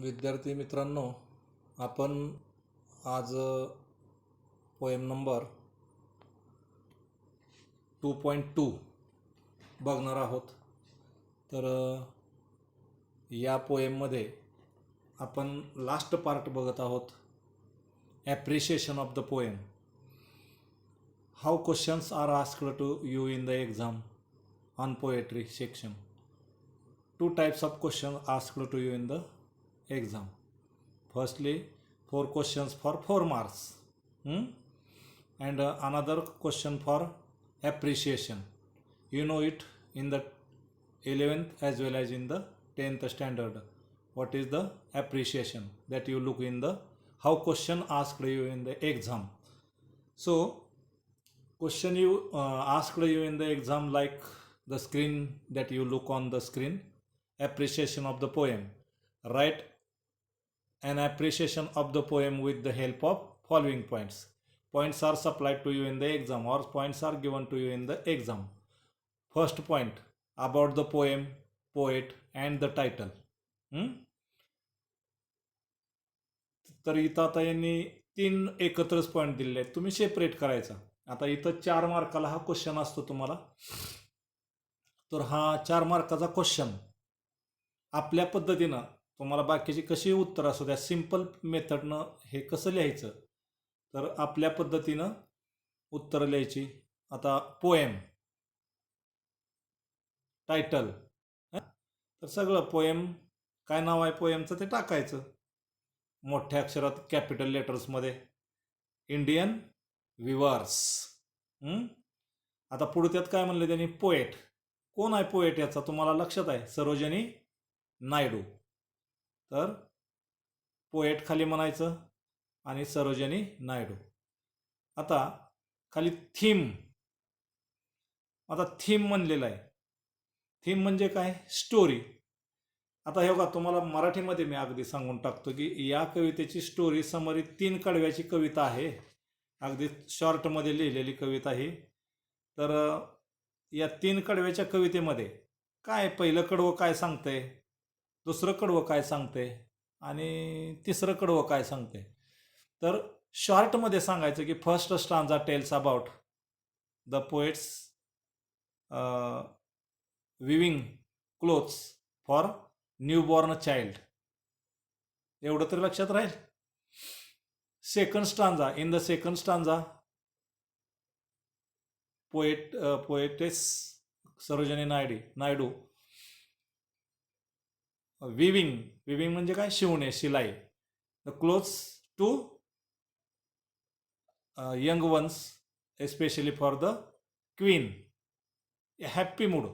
विद्यार्थी मित्रांनो, आपण आज पोएम नंबर 2.2 बघणार आहोत. तर या पोएममध्ये आपण लास्ट पार्ट बघत आहोत, appreciation of the poem. How questions are asked to you in the exam on poetry section. 2 types of questions asked to you in the exam. Firstly, 4 questions for 4 marks, and another question for appreciation. You know it in the 11th as well as in the 10th standard. What is the appreciation that you look in the how question asked you in the exam. So question you asked you in the exam, like the screen that you look on the screen, appreciation of the poem. Write an appreciation of the poem with the help of following points. Points are supplied to you in the exam, or points are given to you in the exam. First point, about the poem, poet and the title. तर इथं आता यांनी 3 एकत्रच point दिलेले आहेत, तुम्ही separate करायचा. आता इथं 4 मार्काला हा क्वेश्चन असतो तुम्हाला. तर हा 4 मार्काचा क्वेश्चन आपल्या पद्धतीनं तुम्हाला बाकीची कशी उत्तर असू द्या, सिंपल मेथडनं हे कसं लिहायचं, तर आपल्या पद्धतीनं उत्तर लिहायची. आता पोएम, टायटल, तर सगळं पोएम काय नाव आहे पोएमचं ते टाकायचं मोठ्या अक्षरात कॅपिटल लेटर्समध्ये, इंडियन विवर्स. आता पुढे त्यात काय म्हणलं त्यांनी, पोएट. कोण आहे पोएट याचा तुम्हाला लक्षात आहे, सरोजिनी नायडू. तर पोएट खाली म्हणायचं आणि सरोजिनी नायडू. आता खाली थीम. आता थीम म्हणलेलं आहे. थीम म्हणजे काय, स्टोरी. आता हे बघा, तुम्हाला मराठीमध्ये मी अगदी सांगून टाकतो की या कवितेची स्टोरी समरी 3 कडव्याची कविता आहे, अगदी शॉर्टमध्ये लिहिलेली कविता आहे. तर या 3 कडव्याच्या कवितेमध्ये काय, पहिलं कडवं काय सांगतंय, दुसरं कडवं काय सांगतंय आणि तिसरं कडवं काय सांगतंय. तर शॉर्टमध्ये सांगायचं की first stanza tells about the poet's weaving clothes for newborn child. एवढं तरी लक्षात राहील. Second stanza, in the second stanza poetess Sarojini Naidu weaving म्हणजे काय, शिवणे, शिलाई. The clothes to young ones especially for the queen. Happy mood.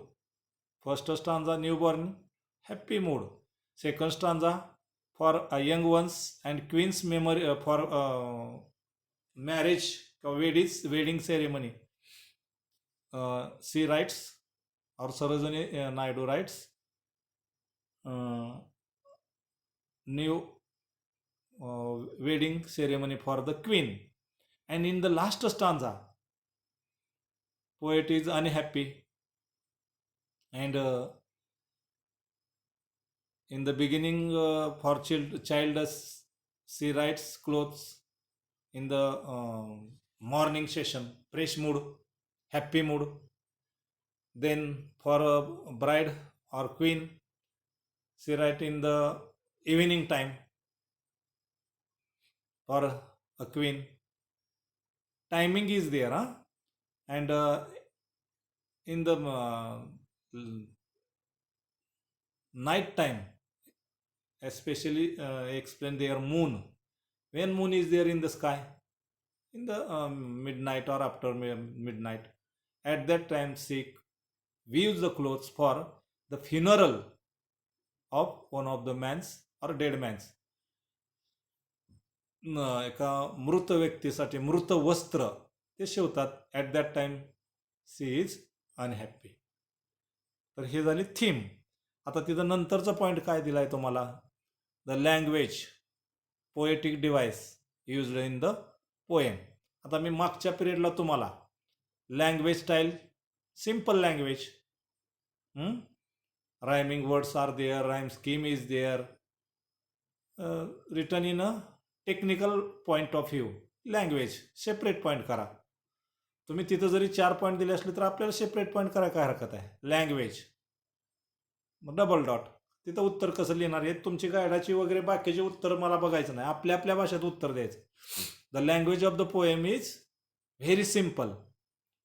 First stanza newborn, happy mood. Second stanza for young ones and queen's memory for marriage किंवा wedding ceremony. She writes और Sarojini Naidu writes new wedding ceremony for the queen. And in the last stanza, poet is unhappy, and in the beginning for child she writes clothes in the morning session, fresh mood, happy mood. Then for a bride or queen, she write in the evening time for a queen. Timing is there, and in the night time, especially explain their moon. When moon is there in the sky, in the midnight or after midnight, at that time she weaves the clothes for the funeral of one of the man's or dead man's. एका मृत व्यक्तीसाठी मृत वस्त्र ते शिवतात. At that time she is unhappy. तर हे झाली थीम. आता तिथं नंतरचा पॉईंट काय दिलाय तुम्हाला, the language, poetic device used in the poem. आता मी मागच्या पिरियडला तुम्हाला language style, simple language, rhyming words are there, rhyme scheme is there, return in a technical point of view. Language separate point करा. तुम्ही तिथं जरी 4 पॉईंट दिले असले तर आपल्याला सेपरेट पॉईंट करायला काय हरकत आहे. Language double dot. तिथं उत्तर कसं लिहिणार आहे, तुमची गायडाची वगैरे बाकीचे उत्तर मला बघायचं नाही, आपल्या आपल्या भाषेत उत्तर द्यायचं. The language of the poem is very simple.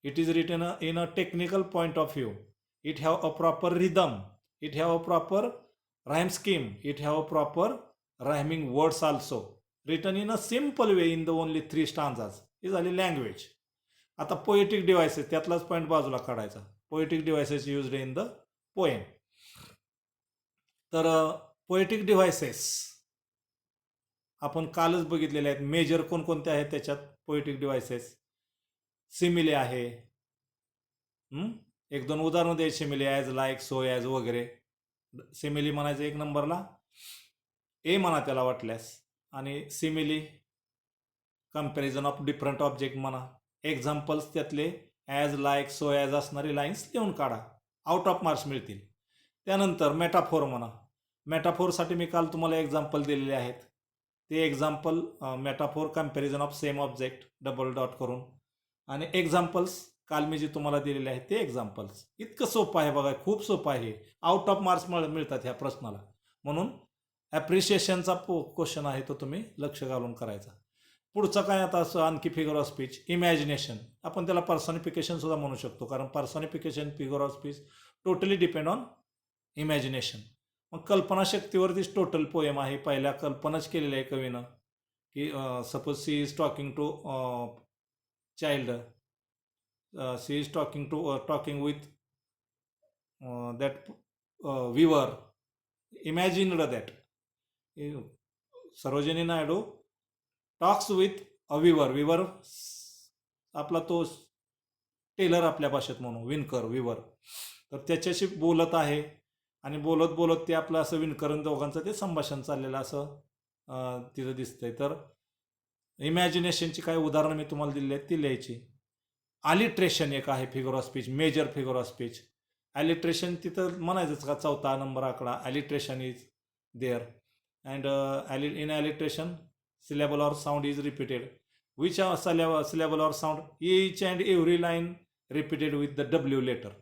It is written in a technical point of view. It have a proper rhythm. It have a proper rhyme scheme. It have a proper rhyming words also. Written in a simple way in the only 3 stanzas. ही झाली language. आता poetic devices, त्यातलाच point बाजूला काढायचा. Poetic devices used in the poem. तर poetic devices आपण कालच बघितलेले आहेत. मेजर कोणकोणते आहेत त्याच्यात पोएटिक डिव्हायसेस. सिमिले आहे. 1-2 उदाहरणं द्यायची. सिमिले ॲज, लाईक, सो, ॲज वगैरे. सिमिली म्हणायचं 1 नंबरला. ए म्हणा त्याला वाटल्यास. आणि simile comparison of different object म्हणा. एक्झाम्पल्स त्यातले ॲज, लाईक, सो, ॲज असणारी लाईन्स लिहून काढा. आउट ऑफ मार्क्स मिळतील. त्यानंतर मेटाफोर म्हणा. मेटाफोरसाठी मी काल तुम्हाला एक्झाम्पल दिलेले आहेत. ते example metaphor comparison of same object double dot करून. आणि एक्झाम्पल्स काल मी जे तुम्हाला दिलेले आहेत ते एक्झाम्पल्स. इतकं सोपं आहे बघा, खूप सोपं आहे. आउट ऑफ मार्क्स मिळतात ह्या प्रश्नाला. म्हणून ॲप्रिशिएशनचा क्वेश्चन आहे तो तुम्ही लक्ष घालून करायचा. पुढचं काय आता असं आणखी फिगर ऑफ स्पीच. इमॅजिनेशन. आपण त्याला पर्सॉनिफिकेशन सुद्धा म्हणू शकतो, कारण पर्सॉनिफिकेशन, figure of speech totally depend on imagination. मग कल्पनाशक्तीवरतीच टोटल पोएम आहे. पहिल्या कल्पनाच केलेल्या आहे कवीनं, की suppose she is talking to child. She is talking with that weaver. Imagined that. Sarojini Naidu talks with a weaver. Weaver आपला तो टेलर आपल्या भाषेत म्हणू, विणकर, विवर. तर त्याच्याशी बोलत आहे आणि बोलत बोलत ते आपलं असं विणकरण दोघांचं ते संभाषण चाललेलं असं तिथं दिसतंय. तर इमॅजिनेशनची काही उदाहरणं मी तुम्हाला दिली आहेत ती लिहायची. अलिट्रेशन एक आहे figure of speech, major figure of speech. Alliteration तिथं म्हणायचंच का 4था नंबर आकडा. Alliteration is there. And in alliteration syllable or sound is repeated. Which syllable or sound? Each and every line repeated with the W letter.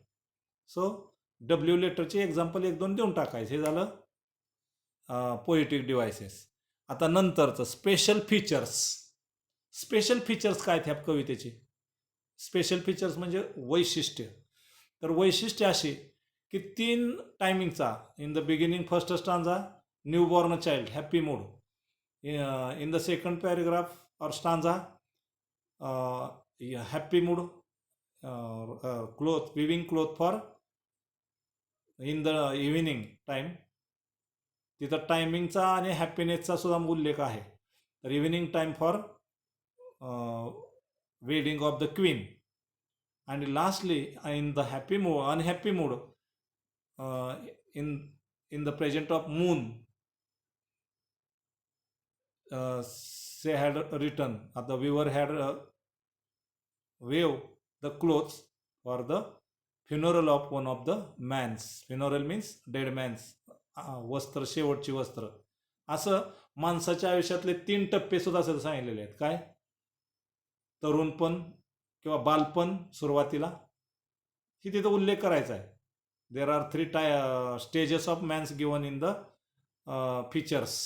So W लेटरचे example 1-2 देऊन टाकायचे. हे झालं पोएटिक डिव्हायसेस. आता नंतरचं स्पेशल फीचर्स. स्पेशल फीचर्स काय ह्या कवितेची? स्पेशल फीचर्स म्हणजे वैशिष्ट्य. तर वैशिष्ट्य अशी की 3 टायमिंगचा. In the beginning first stanza newborn child, happy mood. In the second paragraph or stanza, happy mood, cloth, weaving cloth for in the evening time. तिथं टायमिंगचा आणि हॅपीनेसचा सुद्धा उल्लेख आहे. तर evening time for wedding of the queen. आणि lastly in the happy mood, unhappy mood, in the present of moon, they had written, the weaver had waved the clothes for the funeral of one of the mans. Funeral means dead man's. वस्त्र, शेवटची वस्त्र. असं माणसाच्या आयुष्यातले 3 टप्पे सुद्धा असं सांगितलेले आहेत. काय? तरुणपण किंवा बालपण सुरुवातीला, ही तिथं उल्लेख करायचा आहे. There are 3 stages of man's given in the features.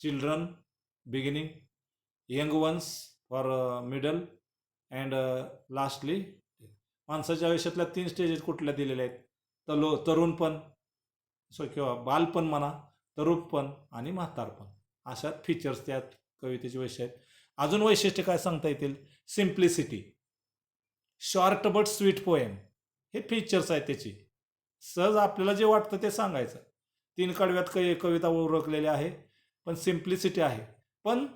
children beginning, young ones for middle, and lastly माणसाच्या आयुष्यातल्या 3 स्टेजेस कुठल्या दिलेल्या आहेत? तरुणपण किंवा बालपण म्हणा, तरुणपण आणि म्हातारपण. अशा फीचर्स त्या कवितेचे वैशिष्ट्य आहेत. अजून वैशिष्ट्य काय सांगता येतील? Simplicity. Short but sweet poem. हे फीचर्स आहेत त्याची. सहज आपल्याला जे वाटतं ते सांगायचं. 3 कडव्यात कविता ओळखलेली आहे, पण सिम्प्लिसिटी आहे. पण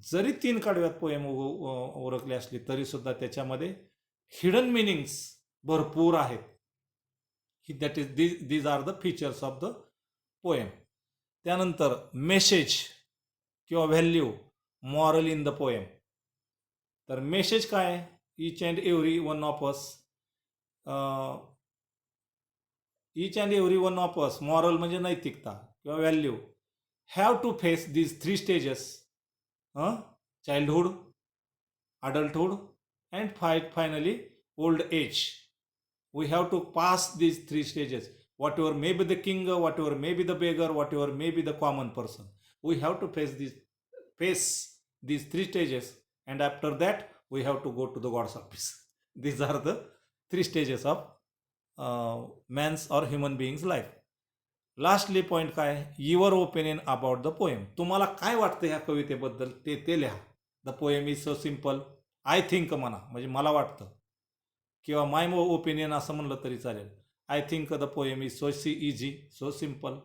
जरी 3 कडव्यात पोएम ओळखली असली तरी सुद्धा त्याच्यामध्ये हिडन मिनिंग्स भरपूर आहेत. That is these are the features of the poem. त्यानंतर मेसेज किंवा value, moral in the poem. तर मेसेज काय? Each and every one of us each and every one of us, moral म्हणजे नैतिकता किंवा value, have to face these 3 stages, childhood, adulthood, and finally old age. We have to pass these 3 stages. Whatever may be the king, whatever may be the beggar, whatever may be the common person, we have to face these 3 stages, and after that we have to go to the God's office. These are the 3 stages of man's or human being's life. Lastly point काय, your opinion about the poem. तुम्हाला काय वाटतं ह्या कवितेबद्दल ते लिहा. The poem is so simple, I think म्हणा, म्हणजे मला वाटतं, किंवा माय ओपिनियन असं म्हणलं तरी चालेल. I think the poem is so easy, so simple.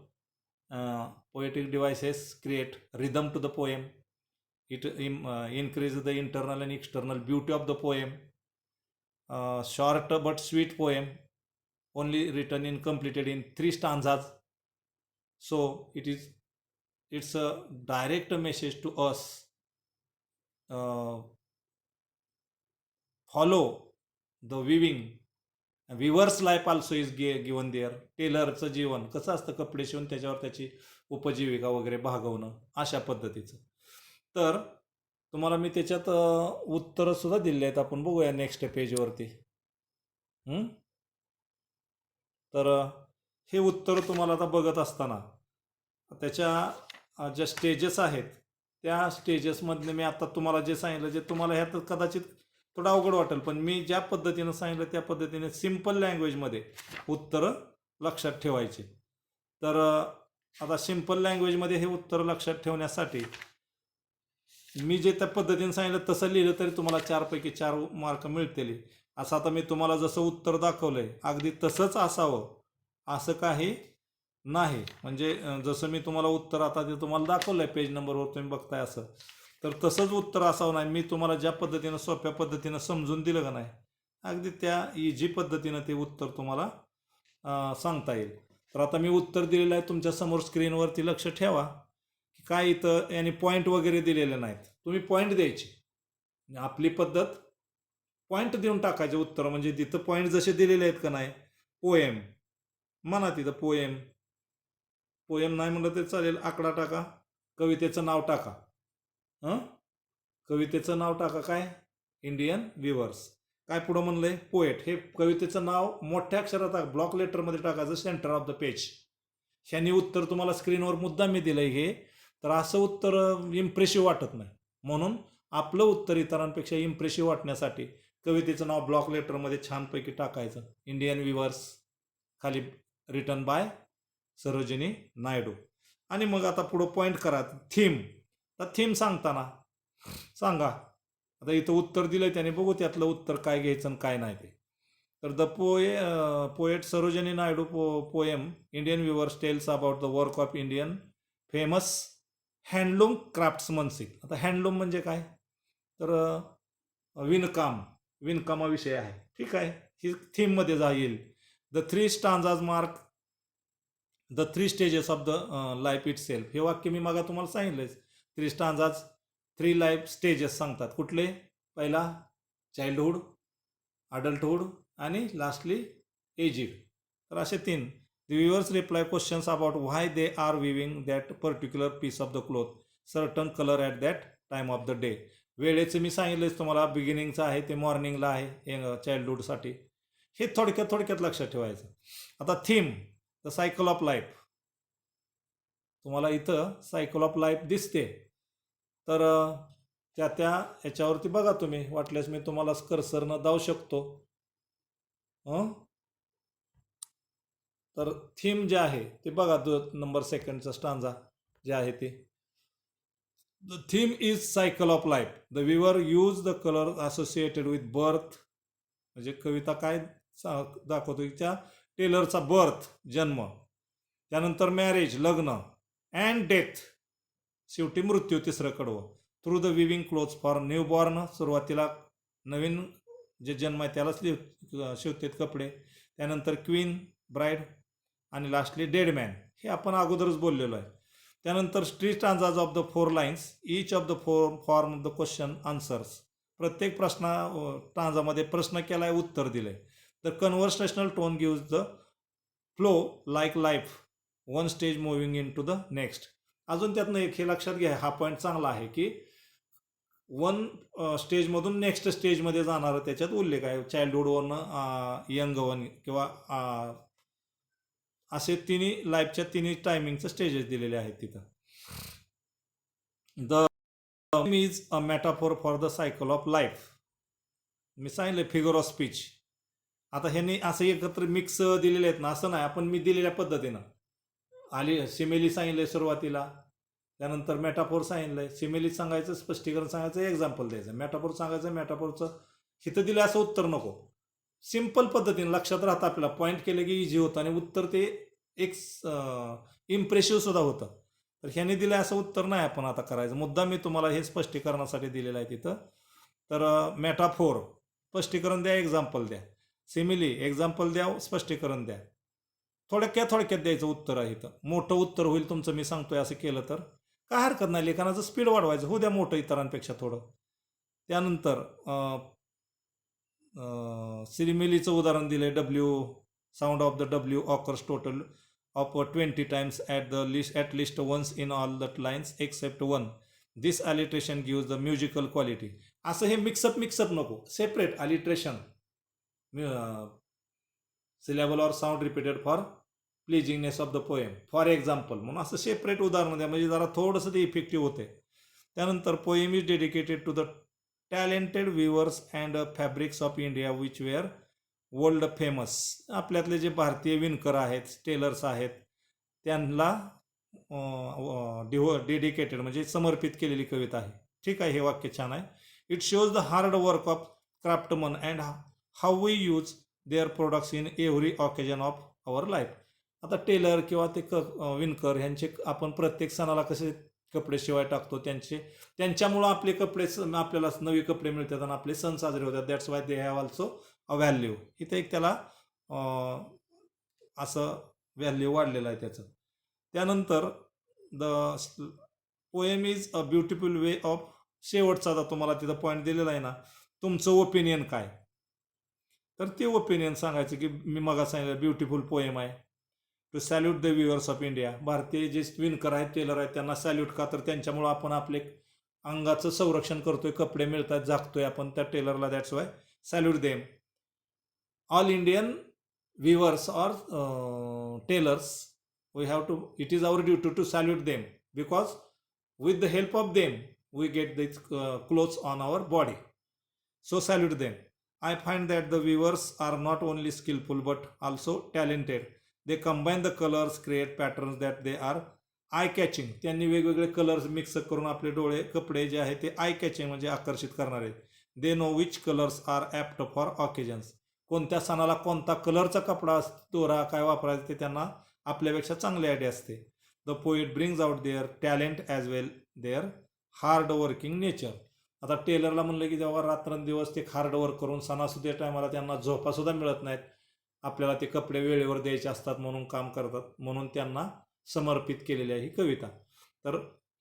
Poetic devices create rhythm to the poem. It increase the internal and external beauty of the poem. Short but sweet poem, only written in completed in 3 stanzas. So it's a direct message to us. Follow the weaver's life also is given there. टेलरचं जीवन कसं असतं, कपडे शिवून त्याच्यावर त्याची उपजीविका वगैरे भागवणं, अशा पद्धतीचं. तर तुम्हाला मी त्याच्यात उत्तरं सुद्धा दिले आहेत, आपण बघूया नेक्स्ट पेजवरती. तर हे उत्तर तुम्हाला आता बघत असताना त्याच्या ज्या स्टेजेस आहेत त्या स्टेजेसमधले मी आता तुम्हाला जे सांगितलं, जे तुम्हाला ह्यात कदाचित थोडं अवघड वाटेल, पण मी ज्या पद्धतीनं सांगितलं त्या पद्धतीने सिम्पल लँग्वेजमध्ये उत्तरं लक्षात ठेवायचे. तर आता सिम्पल लँग्वेजमध्ये हे उत्तर लक्षात ठेवण्यासाठी मी जे त्या पद्धतीने सांगितलं तसं लिहिलं तरी तुम्हाला 4 पैकी 4 मार्क मिळतील. असं आता मी तुम्हाला जसं उत्तर दाखवलंय अगदी तसंच असावं असं काही नाही. म्हणजे जसं मी तुम्हाला उत्तर आता ते तुम्हाला दाखवलंय पेज नंबरवर तुम्ही बघताय असं, तर तसंच उत्तर असावं नाही. मी तुम्हाला ज्या पद्धतीनं सोप्या पद्धतीनं समजून दिलं का नाही, अगदी त्या इझी पद्धतीनं ते उत्तर तुम्हाला सांगता येईल. तर आता मी उत्तर दिलेलं आहे तुमच्या समोर स्क्रीनवरती. लक्ष ठेवा की काय इथं यांनी पॉईंट वगैरे दिलेले नाहीत, तुम्ही पॉईंट द्यायचे. आपली पद्धत पॉईंट देऊन टाकायचे उत्तर, म्हणजे तिथं पॉईंट जसे दिलेले आहेत का नाही, पोएम म्हणा, तिथं पोएम नाही म्हणलं तरी चालेल, आकडा टाका, कवितेचं नाव टाका. कवितेचं नाव टाका काय, इंडियन विवर्स. काय पुढं म्हणलंय, पोएट. हे कवितेचं नाव मोठ्या अक्षरात ब्लॉक लेटरमध्ये टाकायचं, सेंटर ऑफ द पेज. ह्यानी उत्तर तुम्हाला स्क्रीनवर मुद्दाम मी दिलंय हे. तर असं उत्तर इम्प्रेसिव्ह वाटत नाही, म्हणून आपलं उत्तर इतरांपेक्षा इम्प्रेसिव्ह वाटण्यासाठी कवितेचं नाव ब्लॉक लेटरमध्ये छानपैकी टाकायचं, इंडियन विवर्स, खाली रिटन बाय सरोजिनी नायडू. आणि मग आता पुढं पॉईंट करा, थीम. तर थीम सांगताना सांगा. आता इथं उत्तर दिलंय त्याने, बघू त्यातलं उत्तर काय घ्यायचं आणि काय नाही ते. तर the poet Sarojini Naidu poem Indian weavers tells about the work of Indian famous handloom craftsmanship. आता हँडलूम म्हणजे काय, तर विणकामाविषयी आहे. ठीक आहे, ही थीममध्ये जाईल. The 3 stanzas mark the 3 stages of the life it self. हे वाक्य मी मागा तुम्हाला सांगितलंच. 3 स्टांजाज 3 लाईफ स्टेजेस सांगतात. कुठले, पहिला चाइल्डहुड, अडल्टहुड आणि लास्टली एजिड. तर असे 3. The weavers reply questions about why they are weaving that particular piece of the cloth certain colour at that time of the day. वेळेचं मी सांगितलंच तुम्हाला, बिगिनिंगचं आहे ते मॉर्निंगला आहे चाइल्डहुडसाठी. हे थोडक्यात लक्षात ठेवायचं. आता theme, the cycle of life. तुम्हाला इथं सायकल ऑफ लाईफ दिसते, तर त्या ह्याच्यावरती बघा तुम्ही, वाटल्यास मी तुम्हाला कर्सरनं दावू शकतो. तर थीम जे आहे ते बघा, नंबर 2चा स्टांजा जे आहे ते. The theme is cycle of life. The weaver used the color associated with birth. म्हणजे कविता काय दाखवतो, त्या टेलरचा बर्थ, जन्म, त्यानंतर मॅरेज, लग्न, अँड डेथ, शेवटी मृत्यू, तिसरं कडवं. Through the weaving clothes for new born. सुरुवातीला नवीन जे जन्म आहे त्यालाच शिवतात कपडे. त्यानंतर क्वीन, ब्राईड, आणि लास्टली डेड मॅन. हे आपण अगोदरच बोललेलो आहे. त्यानंतर 3 stanzas of the 4 lines, each of the form of the question answers. प्रत्येक स्टांजामध्ये प्रश्न केलाय, उत्तर दिलंय. The conversational tone gives the flow like life, one stage moving into the next. अजून त्यातनं एक हे लक्षात घ्या, हा पॉईंट चांगला आहे की वन स्टेजमधून नेक्स्ट स्टेजमध्ये जाणारं त्याच्यात उल्लेख आहे. चाइल्डहुडवरनं यंग वन किंवा असे तिन्ही लाईफच्या तिन्ही टायमिंगचे स्टेजेस दिलेले आहेत तिथं. The is a metaphor for the cycle of life. मी सांगितलं फिगर ऑफ स्पीच. आता ह्यांनी असं एकत्र मिक्स दिलेले आहेत ना, असं नाही, आपण मी दिलेल्या पद्धतीनं आली सिमेली सांगितलंय सुरुवातीला, त्यानंतर मेटाफोर सांगितलंय. सिमेली सांगायचं, स्पष्टीकरण सांगायचं, एक्झाम्पल द्यायचं. मेटाफोर सांगायचं, मेटाफोरचं हिथं दिलं असं उत्तर नको. सिम्पल पद्धतीने लक्षात राहतं आपल्याला. पॉईंट केलं की इझी होतं आणि उत्तर ते एक इम्प्रेसिव्ह सुद्धा होतं. तर ह्याने दिलं असं उत्तर नाही आपण आता करायचं. मुद्दा मी तुम्हाला हे स्पष्टीकरणासाठी दिलेलं आहे तिथं. तर मेटाफोर स्पष्टीकरण द्या, एक्झाम्पल द्या. सिमिली एक्झाम्पल द्या, स्पष्टीकरण द्या. थोडक्यात द्यायचं उत्तर आहे इथं. मोठं उत्तर होईल तुमचं मी सांगतोय असं केलं तर. काय हरकत नाही, लेखनाचं स्पीड वाढवायचं, होऊ द्या मोठं इतरांपेक्षा थोडं. त्यानंतर सिरिमिलीचं उदाहरण दिलंय. W sound of the W occurs total of 20 times at least once in all the lines except one. This alliteration gives the musical quality. असं हे मिक्सअप नको, separate alliteration, syllable or sound repeated for pleasingness of the poem, for example म्हणून असं separate उदाहरण द्या, म्हणजे जरा थोडंसं ते इफेक्टिव्ह होते. त्यानंतर poem is dedicated to the talented weavers and fabrics of India which were world famous. आपल्यातले जे भारतीय विणकर आहेत, टेलर्स आहेत, त्यांना डेडिकेटेड म्हणजे समर्पित केलेली कविता आहे. ठीक आहे, हे वाक्य छान आहे. It shows the hard work of craftsman and how we use their products in every occasion of our life. आता टेलर किंवा ते विणकर ह्यांचे आपण प्रत्येक सणाला कसे कपडे शिवाय टाकतो, त्यांच्यामुळं आपले कपडे, आपल्याला नवी कपडे मिळतात आणि आपले सण साजरे होतात. That's why they have also a value. इथे एक त्याला असं व्हॅल्यू वाढलेलं आहे त्याचं. त्यानंतर the poem is a beautiful way of, शेवटचा आता तुम्हाला तिथं पॉईंट दिलेला आहे ना, तुमचं ओपिनियन काय. तर ते ओपिनियन सांगायचं की मी मगा सांगितलं ब्युटिफुल पोएम आहे. To salute the weavers of India. भारतीय जे विणकर आहेत, टेलर आहेत, त्यांना सॅल्यूट का, तर त्यांच्यामुळं आपण आपले अंगाचं संरक्षण करतोय, कपडे मिळतात, जागतोय आपण त्या टेलरला. That's why salute them. All Indian weavers or tailors, we have to, it is our duty to salute them, because with the help of them we get these clothes on our body. So salute them. I find that the weavers are not only skillful but also talented. They combine the colors, create patterns that they are eye catching. त्यांनी वेगवेगळे colours mix करून आपले डोळे, कपडे जे आहे ते I catching म्हणजे आकर्षित करणारे. They know which colours are apt for occasions. कोणत्या सणाला कोणता कलरचा कपडा, दोरा काय वापरायचं ते त्यांना आपल्यापेक्षा चांगली आयडिया असते. The poet brings out their talent as well their hard working nature. आता टेलरला म्हणलं की जेव्हा रात्रंदिवस ते हार्ड वर्क करून सणासुद्धा टायमाला त्यांना झोपासुद्धा मिळत नाहीत, आपल्याला ते कपडे वेळेवर द्यायचे असतात म्हणून काम करतात, म्हणून त्यांना समर्पित केलेली आहे ही कविता. तर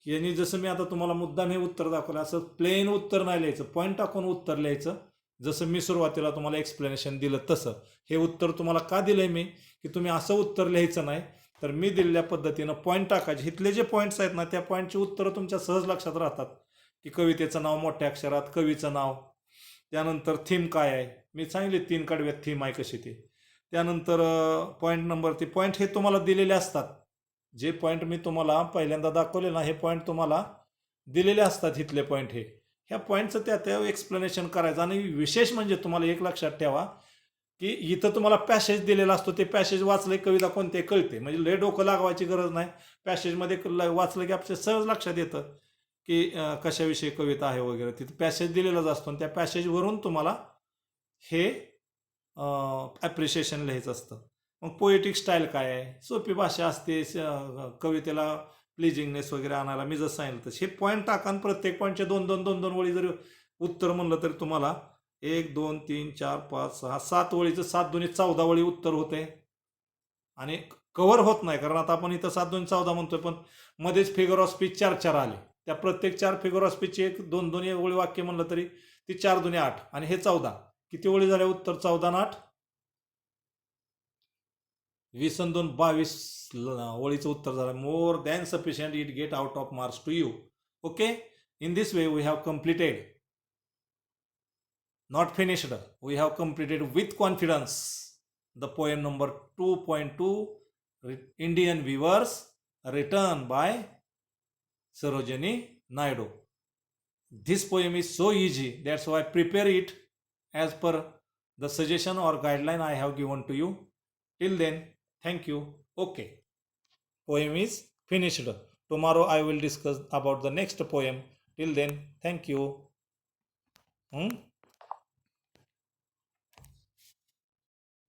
यांनी जसं मी आता तुम्हाला मुद्दाम हे उत्तर दाखवलं, असं प्लेन उत्तर नाही लिहायचं, पॉईंट टाकून उत्तर लिहायचं. जसं मी सुरुवातीला तुम्हाला एक्सप्लेनेशन दिलं तसं हे उत्तर तुम्हाला का दिलंय मी, की तुम्ही असं उत्तर लिहायचं नाही, तर मी दिलेल्या पद्धतीनं पॉईंट टाकायचे. इथले जे पॉईंट्स आहेत ना, त्या पॉईंटची उत्तरं तुमच्या सहज लक्षात राहतात. की कवितेचं नाव मोठ्या अक्षरात, कवीचं नाव, त्यानंतर थीम काय आहे, मी सांगितले 3 कडव्यात थीम आहे कशी ते. त्यानंतर पॉईंट नंबर, ते पॉईंट हे तुम्हाला दिलेले असतात. जे पॉईंट मी तुम्हाला पहिल्यांदा दाखवले ना, हे पॉईंट तुम्हाला दिलेले असतात. इथले पॉईंट हे, ह्या पॉईंटचं त्या एक्सप्लेनेशन करायचं. आणि विशेष म्हणजे तुम्हाला एक लक्षात ठेवा की इथं तुम्हाला पॅसेज दिलेला असतो, ते पॅसेज वाचले कविता कोणते कळते, म्हणजे लय डोकं लागवायची गरज नाही. पॅसेजमध्ये वाचलं की आपल्या सहज लक्षात येतं की कशाविषयी कविता आहे वगैरे. तिथं पॅसेज दिलेलाच असतो आणि त्या पॅसेजवरून तुम्हाला हे ॲप्रिशिएशन लिहायचं असतं. मग पोएटिक स्टाईल काय आहे, सोपी भाषा असते, कवितेला प्लीजिंगनेस वगैरे आणायला मी जसं सांगितलं तसं हे पॉईंट टाका. प्रत्येक पॉईंटचे 2-2 वळी जरी उत्तर म्हणलं तरी तुम्हाला 1 2 3 4 5 6 7 वळीचं 7 दुनी 14 वळी उत्तर होते आणि कव्हर होत नाही. कारण आता आपण इथं 7 2 14 म्हणतोय, पण मध्येच फिगर ऑफ स्पीच 4 आले. त्या प्रत्येक 4 फिगर ऑफ स्पीचची 1-2 वळी वाक्य म्हणलं तरी ती 4 दुनी 8 आणि हे 14. किती वळी झाल्या उत्तर? 14 आणि 8 22 ओळीचं उत्तर झालं. More than sufficient, it get out of marks to you. Okay, in this way we have completed, not finished, we have completed with confidence the poem number 2.2, Indian Weavers, written by Sarojini Naidu. This poem is so easy, that's why prepare it as per the suggestion or guideline I have given to you. Till then, thank you. Okay, poem is finished. Tomorrow I will discuss about the next poem. Till then, thank you.